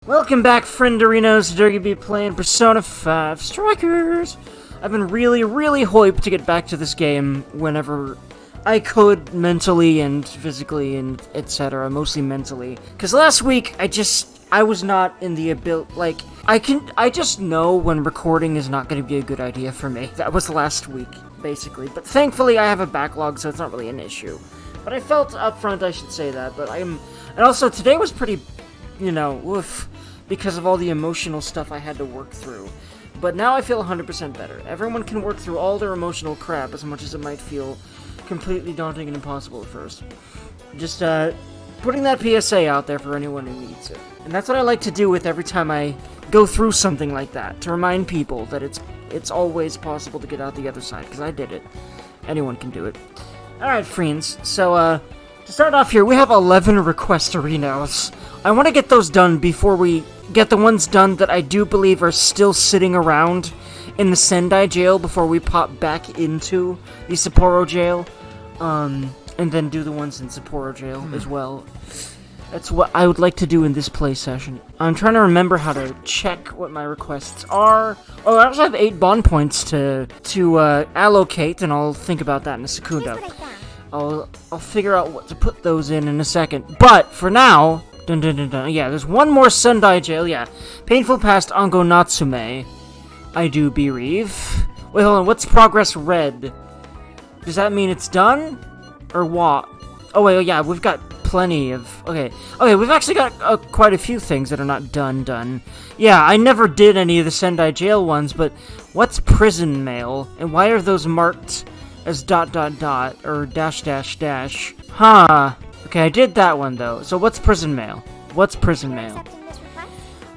Welcome back, frienderinos. Dergy be playing Persona 5 Strikers. I've been really hyped to get back to this game whenever I could, mentally and physically and etc. Mostly mentally. Because last week, I was not in the ability, like, I just know when recording is not going to be a good idea for me. That was last week, basically. But thankfully, I have a backlog, so it's not really an issue. But I felt up front I should say that, and also today was pretty, woof, because of all the emotional stuff I had to work through. But now I feel 100% better. Everyone can work through all their emotional crap, as much as it might feel completely daunting and impossible at first. Just, putting that PSA out there for anyone who needs it. And that's what I like to do with every time I go through something like that, to remind people that it's always possible to get out the other side, because I did it. Anyone can do it. Alright, friends, so, to start off here, we have 11 request arenas. I want to get those done before we get the ones done that I do believe are still sitting around in the Sendai jail before we pop back into the Sapporo jail, and then do the ones in Sapporo jail as well. That's what I would like to do in this play session. I'm trying to remember how to check what my requests are. Oh, I also have 8 bond points to allocate, and I'll think about that in a secundo. I'll figure out what to put those in a second. But for now, yeah, there's one more Sendai jail. Yeah, Painful Past Ango Natsume. I do bereave. Wait, hold on. What's progress red? Does that mean it's done, or what? Oh wait, yeah, we've got plenty of... Okay, we've actually got quite a few things that are not done. Yeah, I never did any of the Sendai jail ones, but what's prison mail? And why are those marked as ... or dash? Huh. Okay, I did that one, though. So what's prison mail? What's prison mail?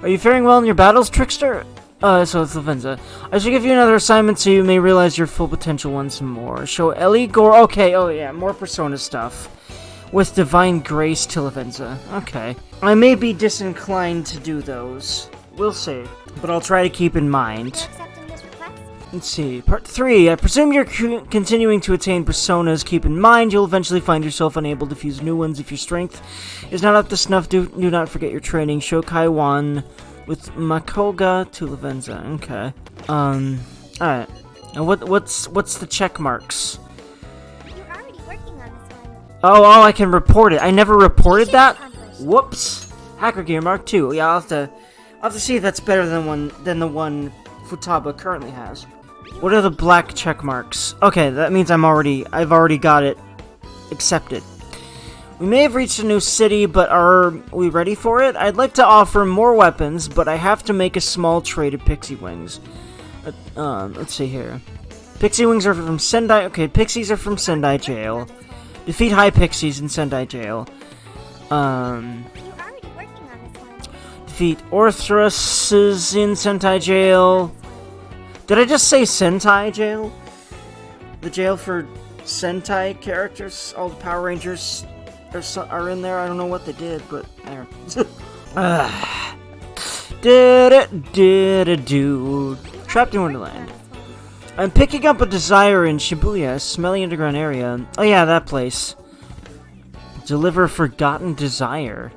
Are you faring well in your battles, Trickster? So it's Lavenza. I should give you another assignment so you may realize your full potential once more. Show Ellie Gore... Okay, oh yeah, more Persona stuff. With Divine Grace to Lavenza. Okay. I may be disinclined to do those. We'll see. But I'll try to keep in mind. Let's see. Part 3. I presume you're continuing to attain personas. Keep in mind, you'll eventually find yourself unable to fuse new ones if your strength is not up to snuff. Do not forget your training. Shokai 1 with Makoga to Lavenza. Okay. Alright. Now what's the check marks? You're already working on this one. Oh, I can report it. I never reported that? Whoops. Hacker Gear Mark 2. Yeah, I'll have to see if that's better than the one Futaba currently has. What are the black check marks? Okay, that means I've already got it accepted. We may have reached a new city, but are we ready for it? I'd like to offer more weapons, but I have to make a small trade of Pixie Wings. Let's see here. Pixie Wings are from Sendai... Okay, Pixies are from Sendai Jail. Defeat High Pixies in Sendai Jail. You're already working on this one. Defeat Orthruses in Sentai Jail. Did I just say Sentai Jail? The jail for Sentai characters? All the Power Rangers are in there. I don't know what they did, but there. Trapped in Wonderland. I'm picking up a desire in Shibuya, smelly underground area. Oh yeah, that place. Deliver Forgotten Desire.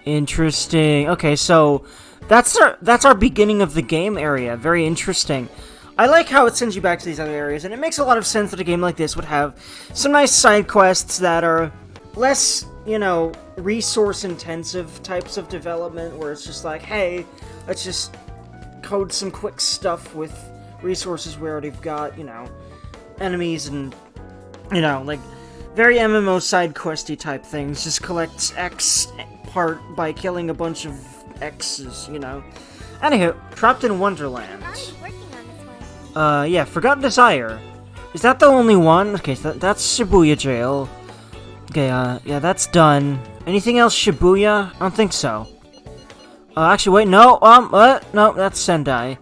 Interesting. Okay, so that's our beginning of the game area. Very interesting. I like how it sends you back to these other areas, and it makes a lot of sense that a game like this would have some nice side quests that are less, resource-intensive types of development, where it's just like, hey, let's just code some quick stuff with resources we already got, enemies and, like, very MMO side questy type things. Just collect X part by killing a bunch of X's, Anywho, Trapped in Wonderland. You're already working on this one. Yeah, Forgotten Desire. Is that the only one? Okay, so that's Shibuya Jail. Okay, yeah, that's done. Anything else Shibuya? I don't think so. Actually, wait, no, what? No, that's Sendai.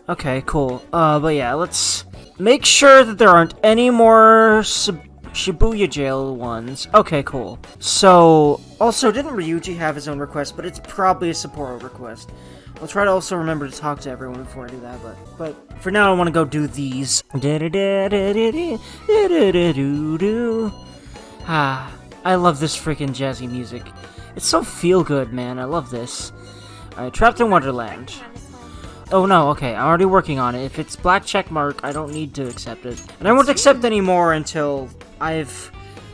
Okay, cool. But yeah, let's make sure that there aren't any more Shibuya Jail ones. Okay, cool. So, also, didn't Ryuji have his own request, but it's probably a Sapporo request. I'll try to also remember to talk to everyone before I do that, but for now I want to go do these. I love this freaking jazzy music. It's so feel good, man. I love this. Trapped in Wonderland. Working on this one. Oh no, okay, I'm already working on it. If it's black check mark, I don't need to accept it. And I won't accept any more until I've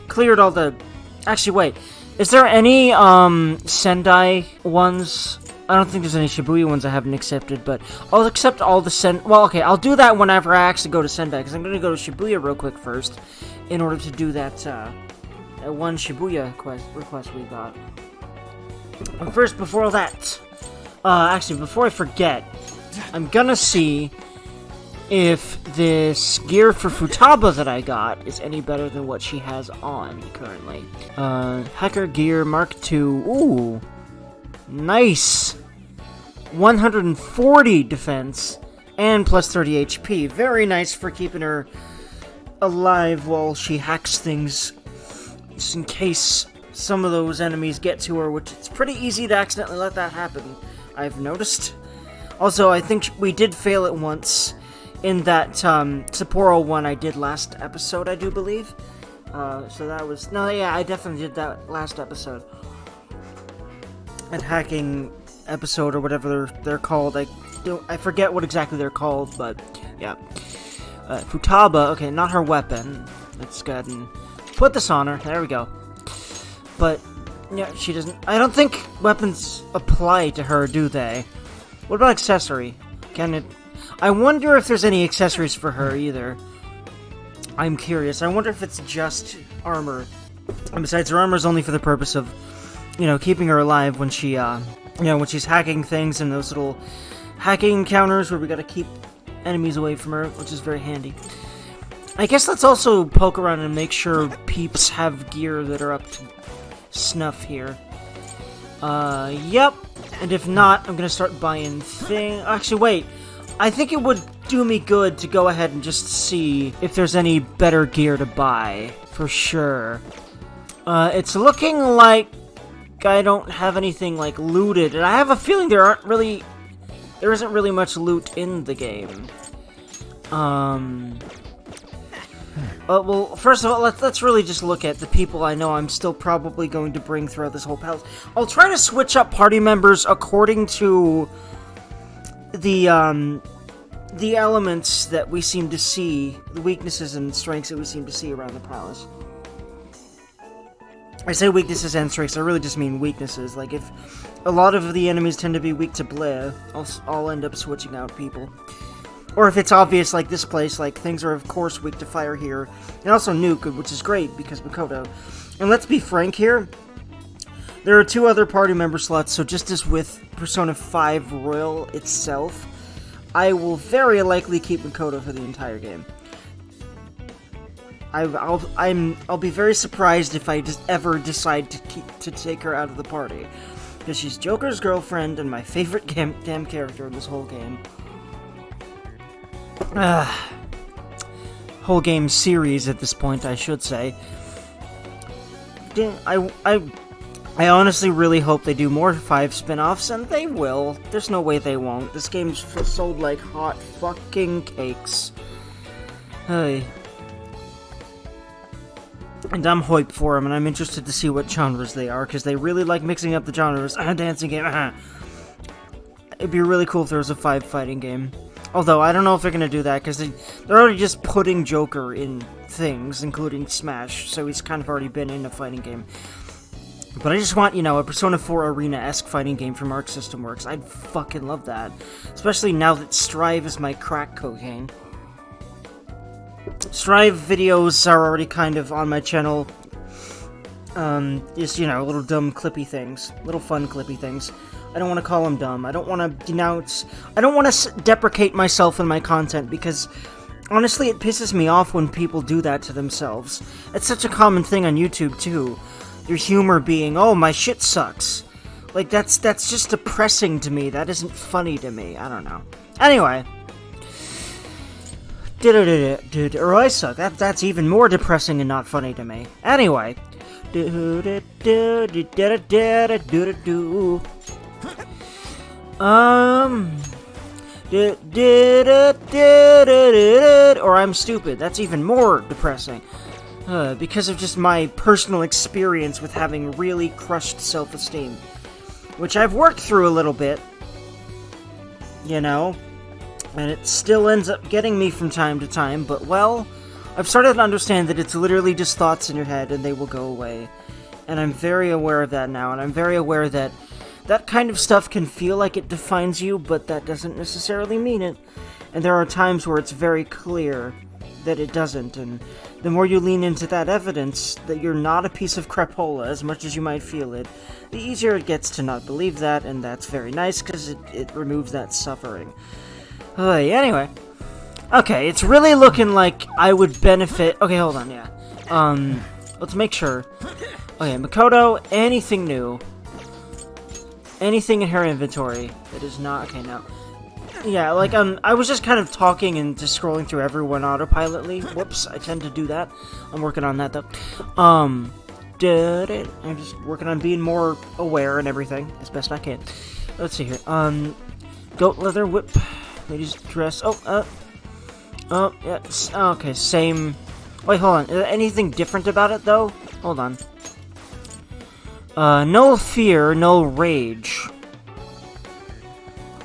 cleared all the... Actually, wait. Is there any, Sendai ones? I don't think there's any Shibuya ones I haven't accepted, but I'll accept all the Well, okay, I'll do that whenever I actually go to Sendai, because I'm gonna go to Shibuya real quick first, in order to do that, one Shibuya request we got. But first, before that, actually, before I forget, I'm gonna see if this gear for Futaba that I got is any better than what she has on currently. Hacker gear Mark II. Ooh, nice. 140 defense and plus 30 HP. Very nice for keeping her alive while she hacks things, just in case some of those enemies get to her, which it's pretty easy to accidentally let that happen, I've noticed. Also, I think we did fail it once in that Sapporo one I did last episode, I do believe. So that was... No, yeah, I definitely did that last episode. That hacking episode, or whatever they're called. I forget what exactly they're called, but yeah. Futaba, okay, not her weapon. Let's go ahead and put this on her. There we go. But, yeah, she doesn't... I don't think weapons apply to her, do they? What about accessory? Can it... I wonder if there's any accessories for her, either. I'm curious. I wonder if it's just armor. And besides, her armor is only for the purpose of, you know, keeping her alive when she, you know, when she's hacking things and those little hacking encounters where we gotta keep enemies away from her, which is very handy. I guess let's also poke around and make sure peeps have gear that are up to snuff here. Yep. And if not, I'm gonna start buying things. Actually, wait. I think it would do me good to go ahead and just see if there's any better gear to buy, for sure. It's looking like I don't have anything, like, looted, and I have a feeling there isn't really much loot in the game. Well, first of all, let's really just look at the people I know I'm still probably going to bring throughout this whole palace. I'll try to switch up party members according to the elements that we seem to see, the weaknesses and strengths that we seem to see around the palace. I say weaknesses and strengths, I really just mean weaknesses. Like, if a lot of the enemies tend to be weak to Bleh, I'll end up switching out people. Or if it's obvious, like this place, like, things are of course weak to fire here. And also Nuke, which is great, because Makoto. And let's be frank here, there are 2 other party member slots, so just as with Persona 5 Royal itself, I will very likely keep Makoto for the entire game. I'll be very surprised if I just ever decide to take her out of the party, because she's Joker's girlfriend and my favorite damn character in this whole game. Whole game series at this point, I should say. I honestly really hope they do more 5 spin-offs, and they will. There's no way they won't. This game's sold like hot fucking cakes. Hey. And I'm hyped for them, and I'm interested to see what genres they are, because they really like mixing up the genres. Dancing game, It'd be really cool if there was a 5 fighting game. Although, I don't know if they're gonna do that, because they're already just putting Joker in things, including Smash, so he's kind of already been in a fighting game. But I just want, you know, a Persona 4 Arena-esque fighting game from Arc System Works. I'd fucking love that. Especially now that Strive is my crack cocaine. Strive videos are already kind of on my channel. Just, you know, little dumb clippy things. Little fun clippy things. I don't want to call them dumb. I don't want to denounce... I don't want to deprecate myself in my content, because honestly it pisses me off when people do that to themselves. It's such a common thing on YouTube, too. Your humor being, oh, my shit sucks. Like, that's just depressing to me. That isn't funny to me. I don't know. Anyway. Or I suck. That's even more depressing and not funny to me. Anyway. Or I'm stupid. That's even more depressing. Because of just my personal experience with having really crushed self-esteem. Which I've worked through a little bit, you know? And it still ends up getting me from time to time, but, well, I've started to understand that it's literally just thoughts in your head, and they will go away. And I'm very aware of that now, and I'm very aware that that kind of stuff can feel like it defines you, but that doesn't necessarily mean it. And there are times where it's very clear that it doesn't, and the more you lean into that evidence that you're not a piece of crapola as much as you might feel it, the easier it gets to not believe that, and that's very nice because it removes that suffering. Anyway. Okay, it's really looking like I would benefit... Okay, hold on, yeah. Let's make sure. Okay, Makoto, anything new? Anything in her inventory that is not... Okay, no. Yeah, like, I was just kind of talking and just scrolling through everyone autopilotly. Whoops, I tend to do that. I'm working on that, though. I'm just working on being more aware and everything, as best I can. Let's see here. Goat leather whip. Ladies dress. Oh, yes. Okay, same. Wait, hold on. Is there anything different about it, though? Hold on. No fear, no rage.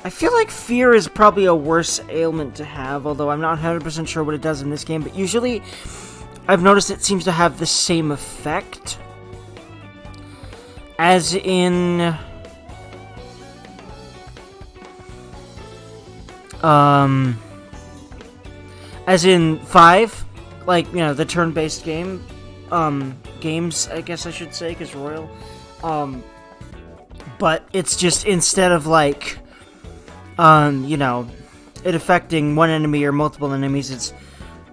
I feel like fear is probably a worse ailment to have, although I'm not 100% sure what it does in this game, but usually I've noticed it seems to have the same effect. As in... As in 5, like, you know, the turn-based games, I guess I should say, because Royal, but it's just, instead of, like, you know, it affecting one enemy or multiple enemies, it's,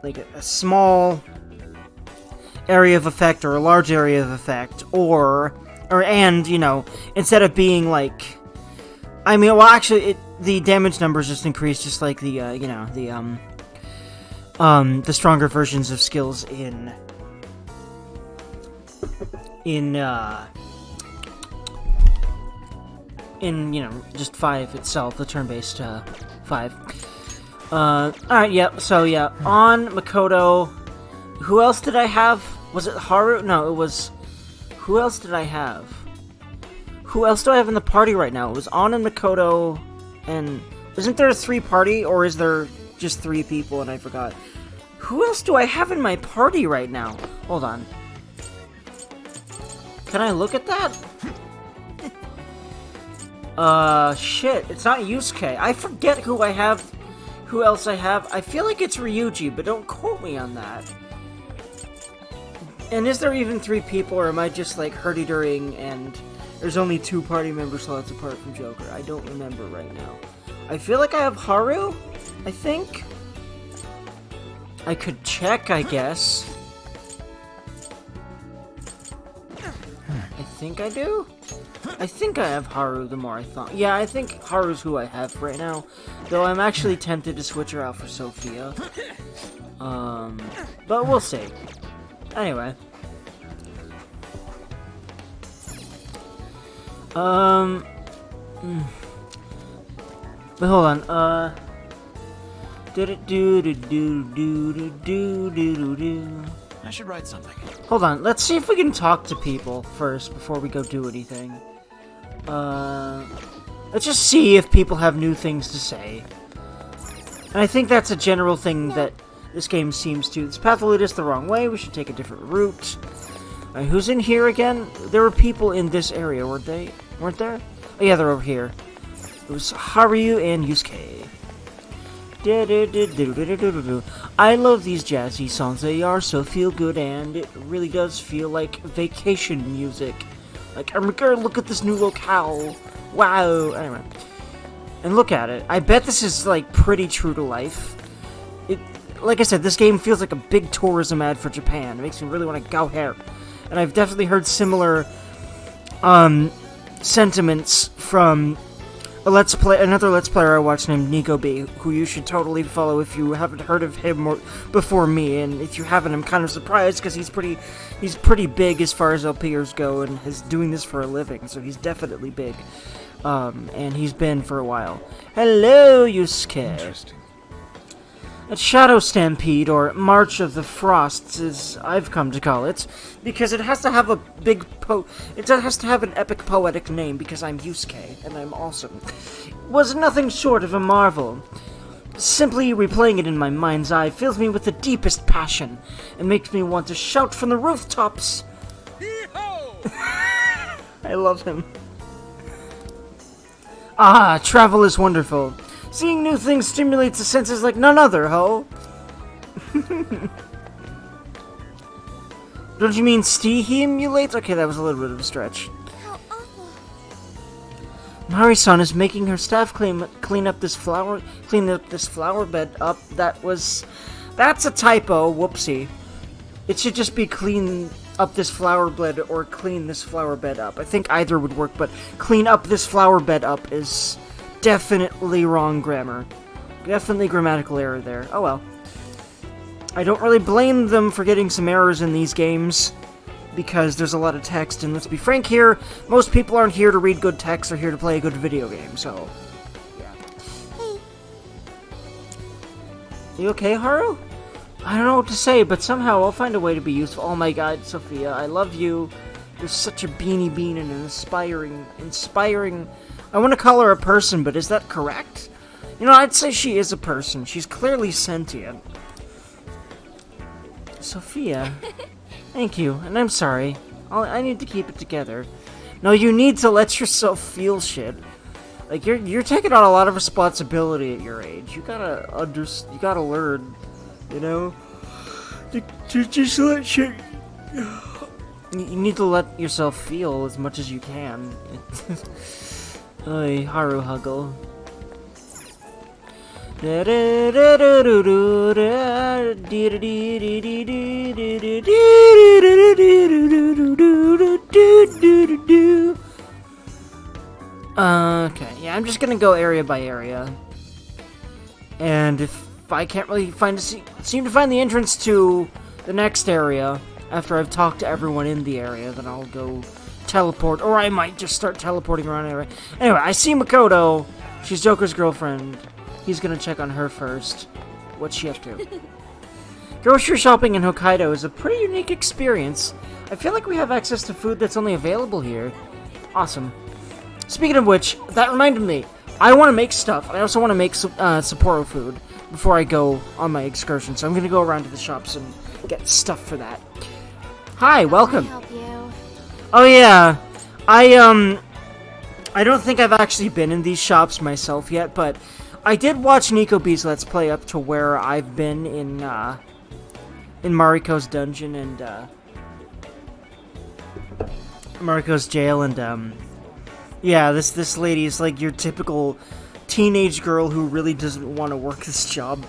like, a small area of effect or a large area of effect, and, you know, instead of being, like, I mean, well, actually, the damage numbers just increase, just like the, you know, the stronger versions of skills in, you know, just 5 itself, the turn-based, 5. Alright, yep, so, yeah, on Makoto, who else did I have? Was it Haru? No, it was, who else did I have? Who else do I have in the party right now? It was On and Makoto, and isn't there a 3-party, or is there just 3 people and I forgot? Who else do I have in my party right now? Hold on. Can I look at that? Shit, it's not Yusuke. I forget who I have, who else I have. I feel like it's Ryuji, but don't quote me on that. And is there even 3 people, or am I just, like, hurdy-durring and there's only 2 party member slots apart from Joker? I don't remember right now. I feel like I have Haru, I think. I could check, I guess. I think I do? I think I have Haru the more I thought. Yeah, I think Haru's who I have right now. Though I'm actually tempted to switch her out for Sophia. But we'll see. Anyway. But hold on, I should write something. Hold on, let's see if we can talk to people first before we go do anything. Let's just see if people have new things to say. And I think that's a general thing that this game seems to. This path will lead us the wrong way, we should take a different route. Alright, who's in here again? There were people in this area, weren't they? Weren't there? Oh yeah, they're over here. It was Haru and Yusuke. I love these jazzy songs. They are so feel good, and it really does feel like vacation music. Like, oh my god, look at this new locale. Wow. Anyway. And look at it. I bet this is, like, pretty true to life. Like I said, this game feels like a big tourism ad for Japan. It makes me really want to go here. And I've definitely heard similar, sentiments from another Let's Player I watched named Nico B, who you should totally follow if you haven't heard of him before me, and if you haven't, I'm kind of surprised, because he's pretty big as far as LPers go, and is doing this for a living, so he's definitely big, and he's been for a while. Hello, Yusuke. Interesting. A shadow stampede, or March of the Frosts, as I've come to call it, because it has to have a it has to have an epic poetic name, because I'm Yusuke, and I'm awesome. Was nothing short of a marvel. Simply replaying it in my mind's eye fills me with the deepest passion, and makes me want to shout from the rooftops. I love him. Ah, travel is wonderful. Seeing new things stimulates the senses like none other, ho! Don't you mean stimulates? Okay, that was a little bit of a stretch. How awful. Mari-san is making her staff clean up this flower bed up. That's a typo. Whoopsie. It should just be clean up this flower bed or clean this flower bed up. I think either would work, but clean up this flower bed up is definitely wrong grammar. Definitely grammatical error there. Oh well. I don't really blame them for getting some errors in these games, because there's a lot of text, and let's be frank here, most people aren't here to read good text, they're here to play a good video game, so, yeah. Hey. You okay, Haru? I don't know what to say, but somehow I'll find a way to be useful. Oh my god, Sophia, I love you. You're such a beanie bean and an inspiring... I want to call her a person, but is that correct? You know, I'd say she is a person. She's clearly sentient. Sophia, thank you, and I'm sorry. I need to keep it together. No, you need to let yourself feel shit. Like, you're taking on a lot of responsibility at your age. You gotta learn, you know? To just let shit... You need to let yourself feel as much as you can. Oy, Haru Huggle. Okay, yeah, I'm just gonna go area by area. And if I can't really seem to find the entrance to the next area after I've talked to everyone in the area, then I'll go teleport, or I might just start teleporting around area. Anyway, I see Makoto. She's Joker's girlfriend. He's gonna check on her first. What's she up to? Grocery shopping in Hokkaido is a pretty unique experience. I feel like we have access to food that's only available here. Awesome. Speaking of which, that reminded me. I want to make stuff. I also want to make Sapporo food before I go on my excursion. So I'm gonna go around to the shops and get stuff for that. Hi, welcome. Can I help you? Oh yeah, I don't think I've actually been in these shops myself yet, but I did watch Nico B's Let's Play up to where I've been in Mariko's dungeon and, Mariko's jail, and, yeah, this lady is like your typical teenage girl who really doesn't want to work this job.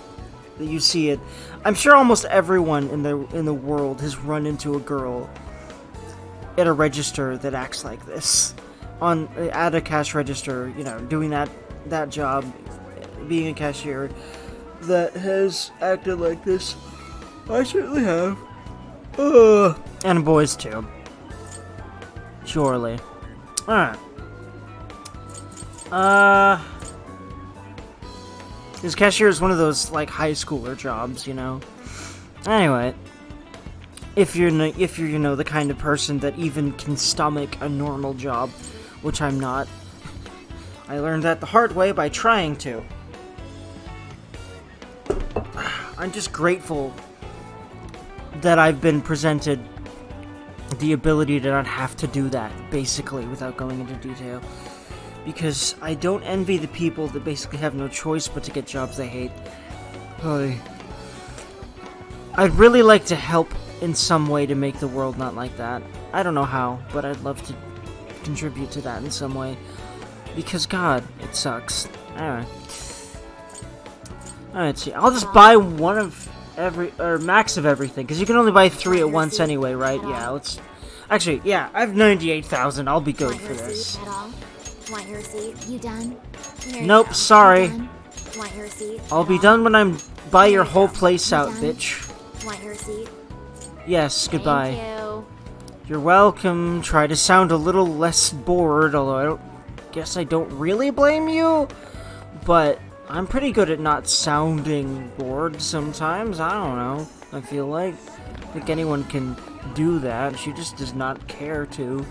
You see it. I'm sure almost everyone in the world has run into a girl at a register that acts like this. At a cash register, you know, doing that job, being a cashier, that has acted like this. I certainly have. And boys too. Surely. Alright. This cashier is one of those, like, high schooler jobs, you know? Anyway. If you're, you know, the kind of person that even can stomach a normal job, which I'm not. I learned that the hard way by trying to. I'm just grateful that I've been presented the ability to not have to do that, basically, without going into detail. Because I don't envy the people that basically have no choice but to get jobs they hate. I'd really like to help in some way to make the world not like that. I don't know how, but I'd love to contribute to that in some way. Because, God, it sucks. Alright. Alright, see. I'll just buy one of or max of everything, because you can only buy 3 at once anyway, right? Yeah, let's... Actually, yeah, I have 98,000. I'll be good for this. Want your receipt? You done? Nope, sorry. Want your receipt? I'll be done when I'm buy your whole place out, bitch. Want your receipt? Yes, goodbye. Thank you. You're welcome. Try to sound a little less bored, although I guess I don't really blame you. But I'm pretty good at not sounding bored sometimes. I don't know. I feel like. I think anyone can do that. She just does not care to.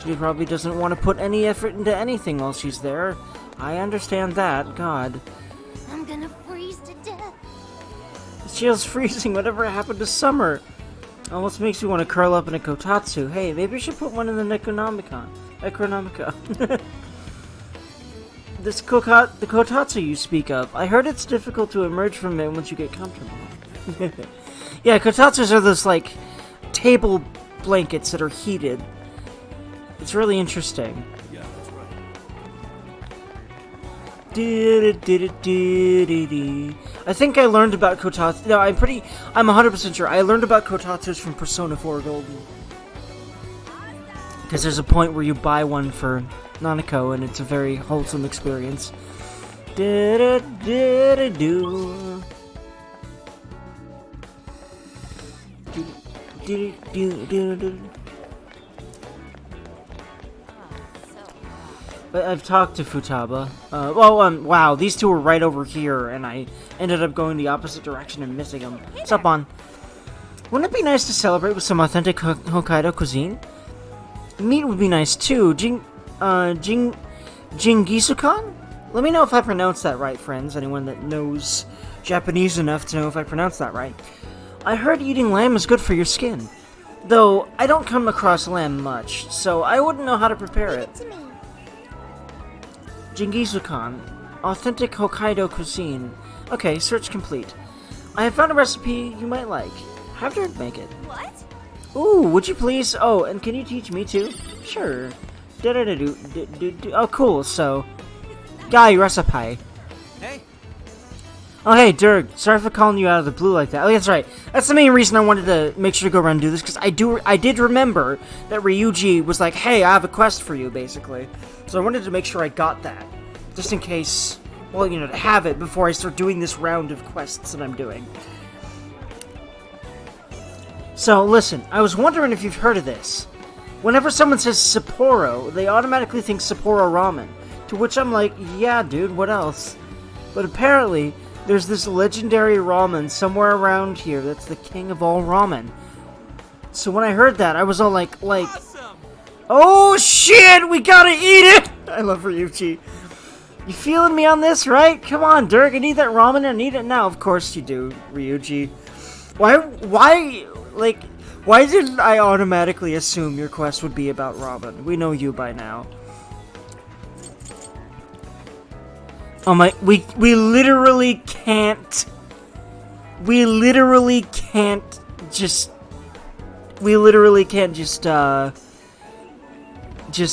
She probably doesn't want to put any effort into anything while she's there. I understand that. God. I'm gonna freeze to death. She was freezing. Whatever happened to summer? Almost makes me want to curl up in a kotatsu. Hey, maybe I should put one in the Necronomicon. The kotatsu you speak of. I heard it's difficult to emerge from it once you get comfortable. Yeah, kotatsus are those, like, table blankets that are heated. It's really interesting. Yeah, that's right. I think I learned about kotatsu. No, I'm 100% sure. I learned about kotatsus from Persona 4 Golden. Because there's a point where you buy one for Nanako, and it's a very wholesome experience. But I've talked to Futaba. Wow, these two were right over here, and I ended up going the opposite direction and missing them. What's up, on? Wouldn't it be nice to celebrate with some authentic Hokkaido cuisine? Meat would be nice too. Jingisukan? Let me know if I pronounced that right, friends. Anyone that knows Japanese enough to know if I pronounced that right. I heard eating lamb is good for your skin. Though, I don't come across lamb much, so I wouldn't know how to prepare it. To me. Jingisukan. Authentic Hokkaido cuisine. Okay, search complete. I have found a recipe you might like. Have Derg make it. What? Ooh, would you please? Oh, and can you teach me too? Sure. Oh, cool. So, guy recipe. Hey. Oh, hey, Derg. Sorry for calling you out of the blue like that. Oh, that's right. That's the main reason I wanted to make sure to go around and do this, because I did remember that Ryuji was like, hey, I have a quest for you, basically. So I wanted to make sure I got that. Just in case, well, you know, to have it before I start doing this round of quests that I'm doing. So, listen, I was wondering if you've heard of this. Whenever someone says Sapporo, they automatically think Sapporo ramen. To which I'm like, yeah, dude, what else? But apparently, there's this legendary ramen somewhere around here that's the king of all ramen. So when I heard that, I was all like, Awesome. oh shit, we gotta eat it! I love Ryuji. You feeling me on this, right? Come on, Derg, I need that ramen and eat it now. Of course you do, Ryuji. Why didn't I automatically assume your quest would be about ramen? We know you by now. Oh my, we literally can't. We literally can't just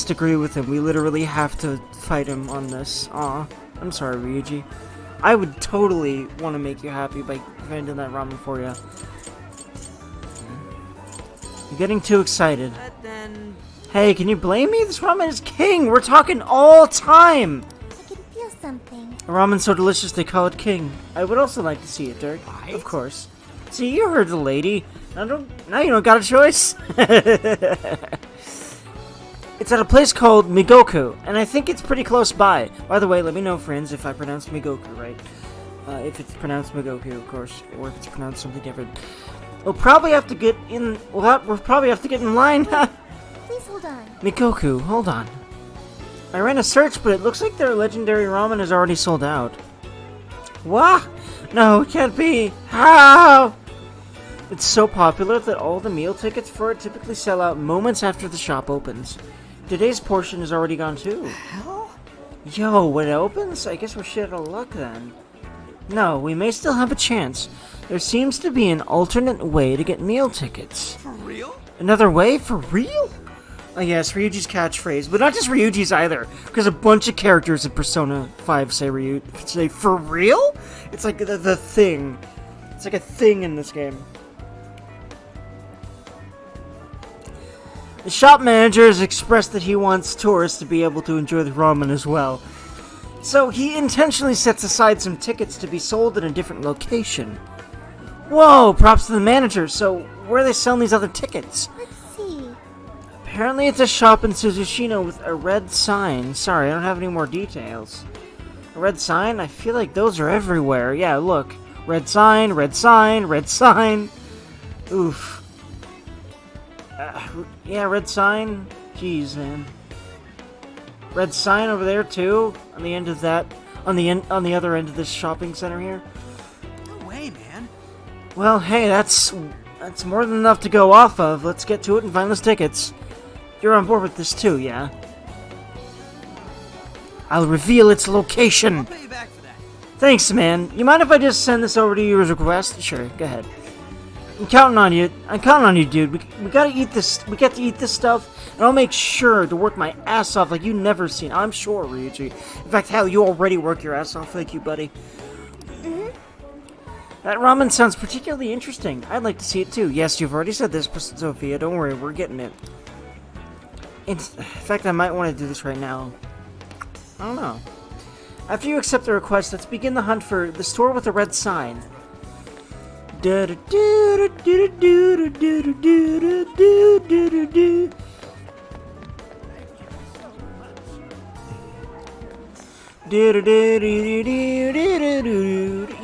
agree with him. We literally have to fight him on this. Aw, I'm sorry, Ryuji. I would totally want to make you happy by finding that ramen for you. You're getting too excited. But then... Hey, can you blame me? This ramen is king! We're talking all time! I can feel something. A ramen so delicious they call it king. I would also like to see it, Derg. Right? Of course. See, you heard the lady. Now you don't got a choice. It's at a place called Migoku, and I think it's pretty close by. By the way, let me know, friends, if I pronounced Migoku right. If it's pronounced Migoku, of course, or if it's pronounced something different. We'll probably have to get in. We'll probably have to get in line. Please hold on. Migoku, hold on. I ran a search, but it looks like their legendary ramen is already sold out. What? No, it can't be. How? It's so popular that all the meal tickets for it typically sell out moments after the shop opens. Today's portion is already gone too. Hell? Yo, when it opens, I guess we're shit out of luck then. No, we may still have a chance. There seems to be an alternate way to get meal tickets. For real? Another way? For real? Oh yes, Ryuji's catchphrase, but not just Ryuji's either, because a bunch of characters in Persona 5 say for real? It's like the thing. It's like a thing in this game. The shop manager has expressed that he wants tourists to be able to enjoy the ramen as well. So he intentionally sets aside some tickets to be sold in a different location. Whoa, props to the manager. So where are they selling these other tickets? Let's see. Apparently it's a shop in Suzushino with a red sign. Sorry, I don't have any more details. red sign? I feel like those are everywhere. Yeah, look. Red sign, red sign, red sign. Oof. Yeah, red sign. Jeez, man. Red sign over there too. On the end of that, on the other end of this shopping center here. No way, man. Well, hey, that's more than enough to go off of. Let's get to it and find those tickets. You're on board with this too, yeah? I'll reveal its location. I'll pay you back for that. Thanks, man. You mind if I just send this over to you as a request? Sure, go ahead. I'm counting on you. I'm counting on you, dude. We gotta eat this. We get to eat this stuff, and I'll make sure to work my ass off like you never seen. I'm sure, Ryuji. In fact, hell, you already work your ass off. Thank you, buddy. That ramen sounds particularly interesting. I'd like to see it too. Yes, you've already said this, Sophia. Don't worry, we're getting it. In fact, I might want to do this right now. I don't know. After you accept the request, let's begin the hunt for the store with the red sign. You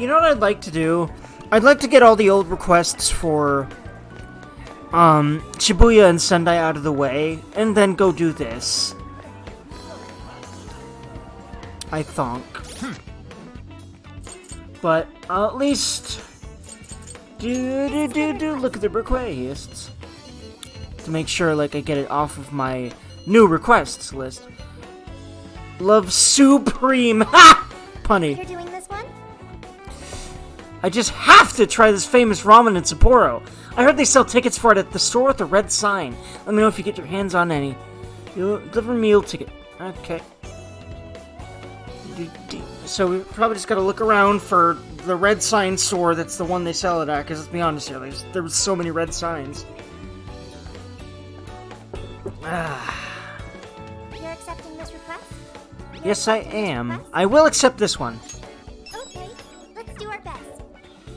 know what I'd like to do? I'd like to get all the old requests for Shibuya and Sendai out of the way, and then go do this. I thunk. But I'll at least look at the requests to make sure, like, I get it off of my new requests list. Love Supreme! Ha! Punny. You're doing this one? I just have to try this famous ramen in Sapporo. I heard they sell tickets for it at the store with the red sign. Let me know if you get your hands on any. You'll deliver meal ticket. Okay. So we probably just gotta look around for the red sign store that's the one they sell it at, because let's be honest here, there was so many red signs. You're accepting this request? Yes, I am. I will accept this one. Okay, let's do our best.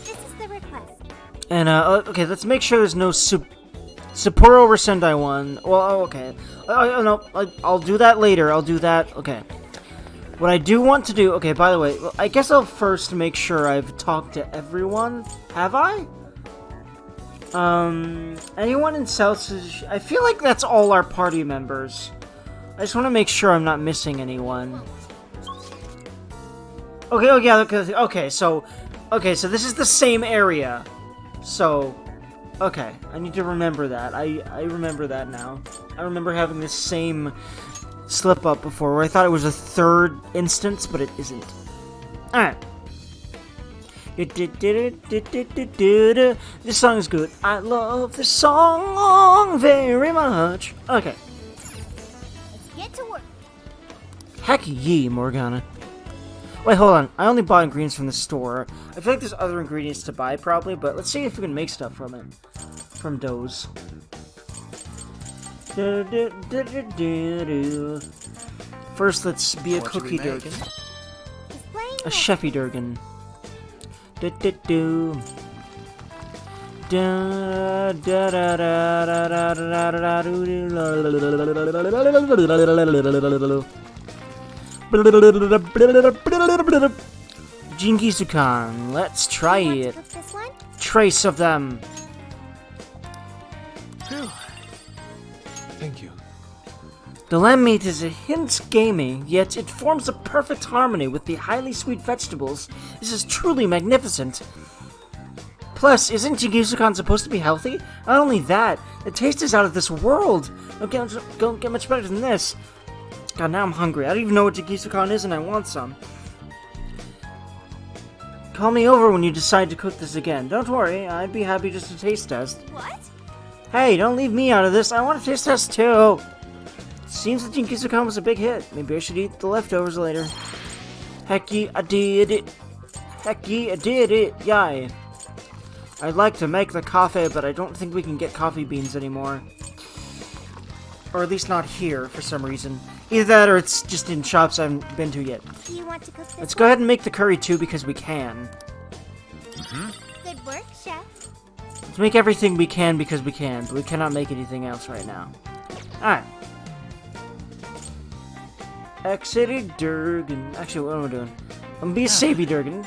This is the request. And, okay, let's make sure there's no Sapporo or Sendai one. Well, okay. No, I'll do that later. I'll do that. Okay. What I do want to do... Okay, by the way, I guess I'll first make sure I've talked to everyone. Have I? Anyone in South... I feel like that's all our party members. I just want to make sure I'm not missing anyone. Okay, oh yeah, okay, so this is the same area. So, okay, I need to remember that. I remember that now. I remember having this same slip up before where I thought it was a third instance, but it isn't. Alright. This song is good. I love this song very much. Okay. Let's get to work. Heck ye, Morgana. Wait, hold on. I only bought ingredients from the store. I feel like there's other ingredients to buy, probably, but let's see if we can make stuff from it. From doughs. First, let's be a cookie Durgan. A chefy Durgan. Jingisukan, let's try it. Trace of them. Thank you. The lamb meat is a hint gamey, yet it forms a perfect harmony with the highly sweet vegetables. This is truly magnificent. Plus, isn't Jingisukan supposed to be healthy? Not only that, the taste is out of this world. Don't get much better than this. God, now I'm hungry. I don't even know what Jingisukan is and I want some. Call me over when you decide to cook this again. Don't worry, I'd be happy just to taste test. What? Hey, don't leave me out of this. I want to taste test too. Seems that Jingisukan was a big hit. Maybe I should eat the leftovers later. Heck ye, I did it. Heck ye, I did it. Yay. I'd like to make the coffee, but I don't think we can get coffee beans anymore. Or at least not here, for some reason. Either that, or it's just in shops I haven't been to yet. Do you want to cook this Let's go ahead and make the curry too, because we can. Good work, chef. Let's make everything we can because we can, but we cannot make anything else right now. Alright. Exit Durgan. Actually, what am I doing? I'm gonna be a Savvy Durgan.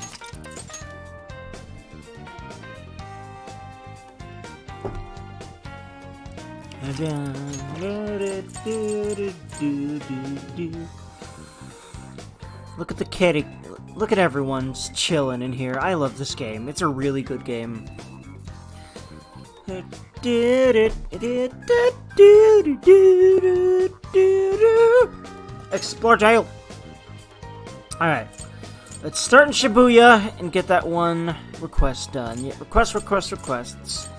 Look at the kitty. Look at everyone just chilling in here. I love this game. It's a really good game. Explore jail. Alright. Let's start in Shibuya and get that one request done. Yeah, requests.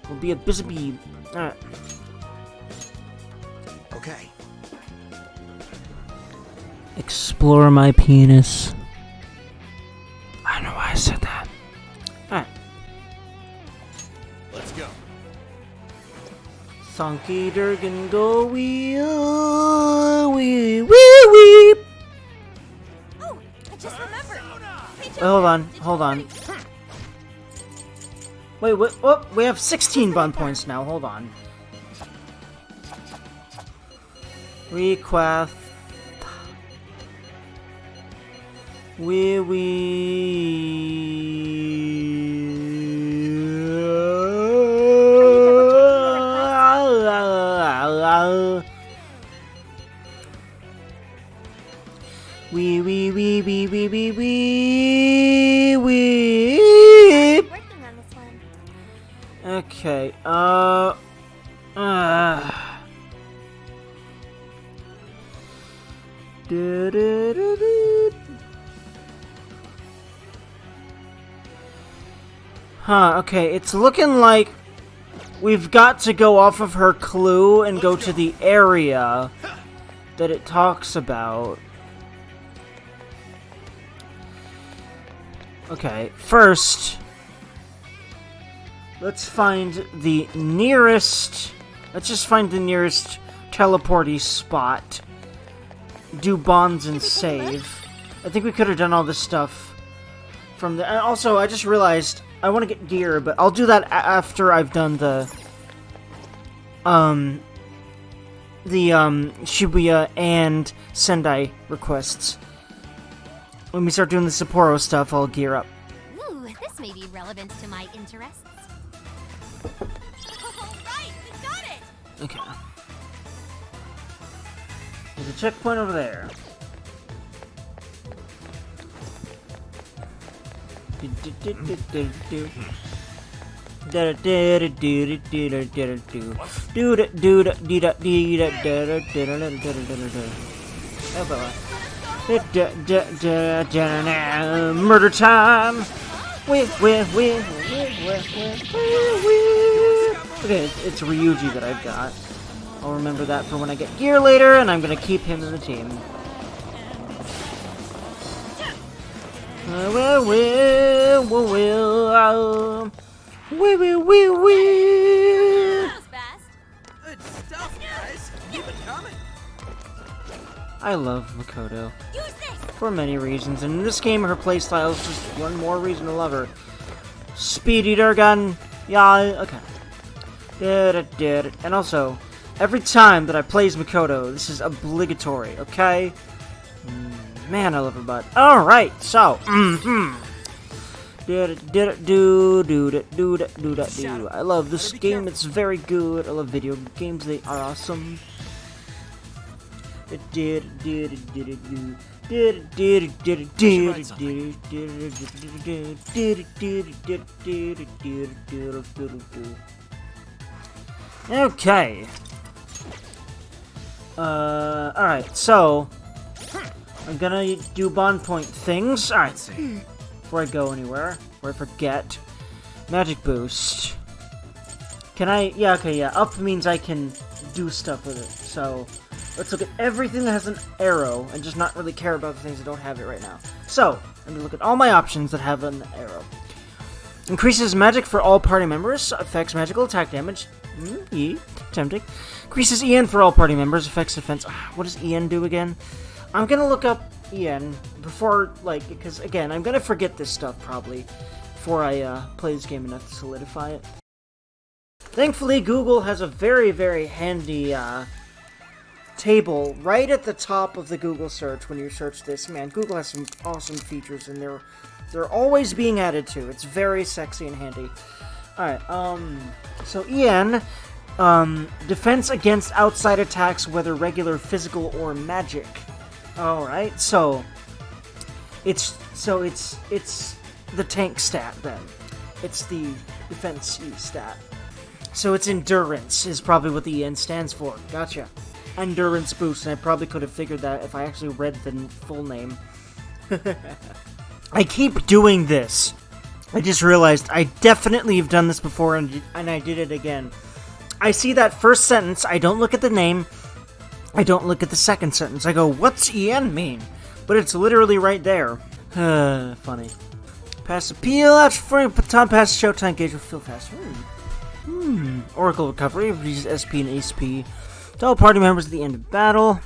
We'll be a busy bee. Alright. Okay. Explore my penis. I don't know why I said that. Alright. Let's go. Sonky Durgan go wee. Oh, I just remembered. Hey, hold on. Wait, oh, we have 16 bun points now. Hold on. Request. Working on this one. Okay, Huh, okay, it's looking like we've got to go off of her clue and go to the area that it talks about. Okay, first, let's find the nearest... Let's just find the nearest teleporty spot. Do bonds and save. I think we could have done all this stuff from the... Also, I just realized I want to get gear, but I'll do that after I've done the Shibuya and Sendai requests. When we start doing the Sapporo stuff, I'll gear up. Ooh, this may be relevant to my interests. Right, we got it! Okay. There's a checkpoint over there. Murder time! Okay, it's Ryuji that I've got. I'll remember that for when I get gear later, and I'm gonna keep him in the team. That was fast. Good stuff, guys. Keep it coming. I love Makoto. Use this! For many reasons, and in this game her playstyle is just one more reason to love her. Speedy Durgan! Yeah, okay. And also, every time that I play as Makoto, this is obligatory, okay? Man, I love her butt. Alright, so, I love this game, it's very good. I love video games, they are awesome. Okay. Alright, so I'm gonna do bond point things. Alright, before I go anywhere, before I forget. Magic boost. Can I? Yeah, okay, yeah. Up means I can do stuff with it. So, let's look at everything that has an arrow and just not really care about the things that don't have it right now. So, I'm gonna look at all my options that have an arrow. Increases magic for all party members. Affects magical attack damage. Tempting. Increases EN for all party members. Affects defense. What does EN do again? I'm gonna look up EN before, because again, I'm gonna forget this stuff probably before I play this game enough to solidify it. Thankfully, Google has a very, very handy table right at the top of the Google search when you search this. Man, Google has some awesome features and they're always being added to. It's very sexy and handy. Alright, so EN, defense against outside attacks, whether regular, physical, or magic. Alright, so it's the tank stat then. It's the defense stat. So it's endurance is probably what the EN stands for. Gotcha. Endurance boost, and I probably could have figured that if I actually read the full name. I keep doing this. I just realized I definitely have done this before, and I did it again. I see that first sentence, I don't look at the name, I don't look at the second sentence. I go, what's EN mean? But it's literally right there. Funny. Pass appeal, after 40 baton pass, showtime gauge will feel faster. Oracle recovery, releases SP and ACP to all party members at the end of battle.